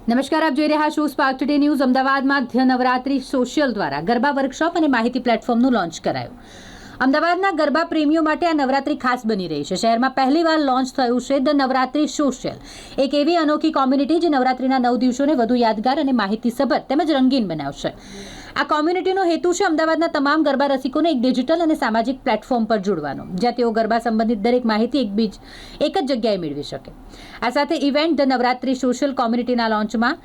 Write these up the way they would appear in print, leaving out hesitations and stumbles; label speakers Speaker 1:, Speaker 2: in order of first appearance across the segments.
Speaker 1: નમસ્કાર, આપ જોઈ રહ્યા છો સ્પાર્ક ટુડે ન્યૂઝ. અમદાવાદમાં નવરાત્રી સોશિયલ દ્વારા ગરબા વર્કશોપ અને માહિતી પ્લેટફોર્મનું લોન્ચ કરાયું. અમદાવાદના ગરબા પ્રેમીઓ માટે આ નવરાત્રી ખાસ બની રહી છે. શહેરમાં પહેલીવાર લોન્ચ થયું છે ધ નવરાત્રી સોશિયલ, એક એવી અનોખી કોમ્યુનિટી જે નવરાત્રીના 9 દિવસોને વધુ યાદગાર અને માહિતીસભર તેમજ રંગીન બનાવશે. આ કોમ્યુનિટીનો હેતુ છે અમદાવાદના તમામ ગરબા રસિકોને એક ડિજિટલ અને સામાજિક પ્લેટફોર્મ પર જોડવાનો, જ્યાં તેઓ ગરબા સંબંધિત દરેક માહિતી એક જ જગ્યાએ મેળવી શકે. આ સાથે ઇવેન્ટ ધ નવરાત્રી સોશિયલ કોમ્યુનિટીના લોન્ચમાં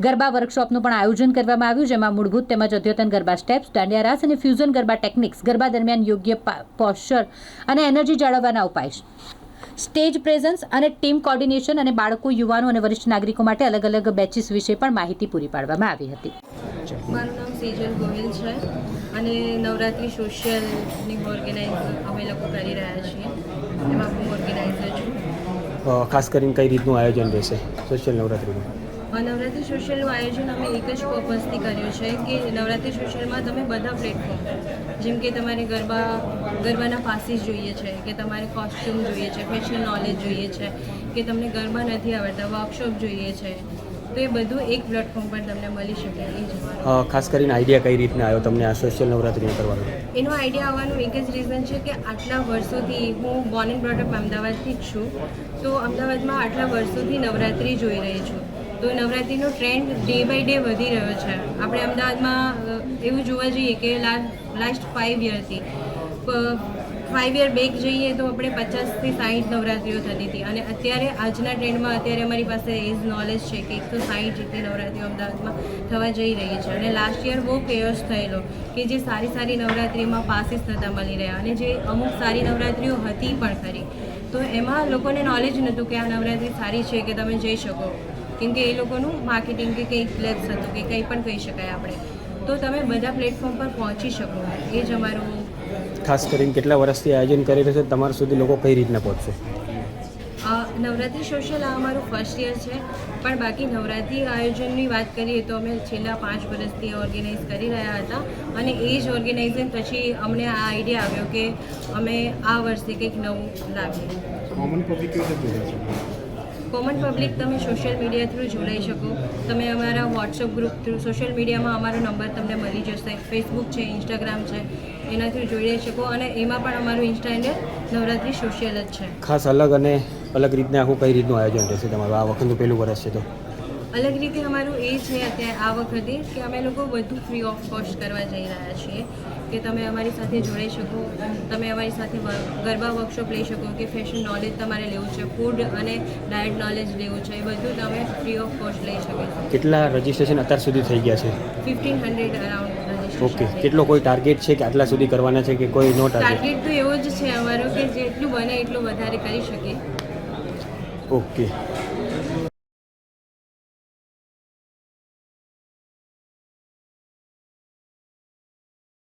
Speaker 1: ગરબા વર્કશોપનું પણ આયોજન કરવામાં આવ્યું, જેમાં મૂળભૂત તેમજ અદ્યતન ગરબા સ્ટેપ્સ, દાંડિયા રાસ અને ફ્યુઝન ગરબા ટેકનિક્સ, ગરબા દરમિયાન યોગ્ય પોસ્ચર અને એનર્જી જાળવવાના ઉપાય, સ્ટેજ પ્રેઝન્સ અને ટીમ કોર્ડિનેશન અને બાળકો, યુવાનો અને વરિષ્ઠ નાગરિકો માટે અલગ અલગ બેચીસ વિશે પણ માહિતી પૂરી પાડવામાં આવી હતી.
Speaker 2: મારું નામ સેજલ ગોહિલ છે અને નવરાત્રી સોશિયલની ઓર્ગેનાઇઝ અમે લોકો કરી રહ્યા છીએ. એમાં હું ઓર્ગેનાઇઝર છું.
Speaker 3: ખાસ કરીને કઈ રીતનું આયોજન રહેશે સોશિયલ નવરાત્રીનું?
Speaker 2: નવરાત્રી સોશિયલનું આયોજન અમે એક જ પર્પઝથી કર્યું છે કે નવરાત્રી સોશિયલમાં તમે બધા પ્લેટફોર્મ, જેમ કે તમારે ગરબાના પાસીસ જોઈએ છે, કે તમારે કોસ્ટ્યુમ જોઈએ છે, ફેશન નોલેજ જોઈએ છે, કે તમને ગરબા નથી આવડતા, વર્કશોપ જોઈએ છે, તો એ બધું એક પ્લેટફોર્મ પર તમને મળી શકે. એ જ
Speaker 3: ખાસ કરીને આઈડિયા કઈ રીતના આવ્યો તમને આ સોશિયલ નવરાત્રી કરવાનો?
Speaker 2: એનો આઈડિયા આવવાનું એક જ રીઝન છે કે આટલા વર્ષોથી હું બોર્ન એન્ડ બ્રોટ અપ અમદાવાદથી જ છું, તો અમદાવાદમાં આટલા વર્ષોથી નવરાત્રી જોઈ રહી છું. તો નવરાત્રીનો ટ્રેન્ડ ડે બાય ડે વધી રહ્યો છે. આપણે અમદાવાદમાં એવું જોવા જઈએ કે લાસ્ટ 5 યરથી 5 યર બેક જઈએ તો આપણે 50થી 60 નવરાત્રીઓ થતી હતી, અને અત્યારે આજના ટ્રેન્ડમાં અત્યારે અમારી પાસે એજ નોલેજ છે કે 160 જેટલી નવરાત્રીઓ અમદાવાદમાં થવા જઈ રહી છે. અને લાસ્ટ યર બહુ કેઓસ થયેલો કે જે સારી નવરાત્રીમાં પાસીસ નહોતા મળી રહ્યા, અને જે અમુક સારી નવરાત્રીઓ હતી પણ ખરી, તો એમાં લોકોને નોલેજ નહોતું કે આ નવરાત્રી સારી છે કે તમે જઈ શકો, કેમ કે એ લોકોનું માર્કેટિંગ કે કંઈક લેબ્સ હતું કે કંઈ પણ કહી શકાય આપણે. તો તમે બધા પ્લેટફોર્મ પર પહોંચી શકો, એ જ અમારું.
Speaker 3: ખાસ કરીને કેટલા વર્ષથી આયોજન કરી રહ્યો છે, તમારા સુધી લોકો કઈ રીતના પહોંચશે?
Speaker 2: નવરાત્રી સોશિયલ આ અમારું ફર્સ્ટ યર છે, પણ બાકી નવરાત્રી આયોજનની વાત કરીએ તો અમે છેલ્લા 5 વર્ષથી ઓર્ગેનાઇઝ કરી રહ્યા હતા, અને એ જ ઓર્ગેનાઇઝેશન પછી અમને આ આઈડિયા આવ્યો કે અમે આ વર્ષે કંઈક નવું લાવીએ.
Speaker 3: કોમન પબ્લિક કેવી રીતે જોડાય છે?
Speaker 2: કોમન પબ્લિક તમે સોશિયલ મીડિયા થ્રુ જોડાઈ શકો. તમે અમારા વોટ્સઅપ ગ્રુપ થ્રુ, સોશિયલ મીડિયામાં અમારો નંબર તમને મળી જશે, ફેસબુક છે, ઇન્સ્ટાગ્રામ છે, એના થ્રુ જોડાઈ શકો. અને એમાં પણ અમારું ઇન્સ્ટા હેન્ડલ નવરાત્રી સોશિયલ જ છે.
Speaker 3: ખાસ અલગ રીતના આખું કઈ રીતનું આયોજન રહેશે તમારું? આ વખતનું પહેલું વર્ષ છે તો
Speaker 2: અલગ રીતે અમારું એ છે અત્યારે આ વખતે કે અમે લોકો બધું ફ્રી ઓફ કોસ્ટ કરવા જઈ રહ્યા છીએ, કે તમે અમારી સાથે જોડાઈ શકો, તમે અમારી સાથે ગરબા વર્કશોપ લઈ શકો, કે ફેશન નોલેજ તમારે લેવું છે, ફૂડ અને ડાયટ નોલેજ લેવું છે, એ બધું તમે ફ્રી ઓફ કોસ્ટ લઈ શકો છો.
Speaker 3: કેટલા રજિસ્ટ્રેશન અત્યાર સુધી થઈ ગયા છે?
Speaker 2: 1500 અરાઉન્ડ રજિસ્ટ્રેશન.
Speaker 3: ઓકે, કેટલો કોઈ ટાર્ગેટ છે કે આટલા સુધી કરવાના છે કે કોઈ નો
Speaker 2: ટાર્ગેટ તો એવો જ છે અમારો કે જેટલું બને એટલું વધારે કરી શકીએ.
Speaker 3: ઓકે.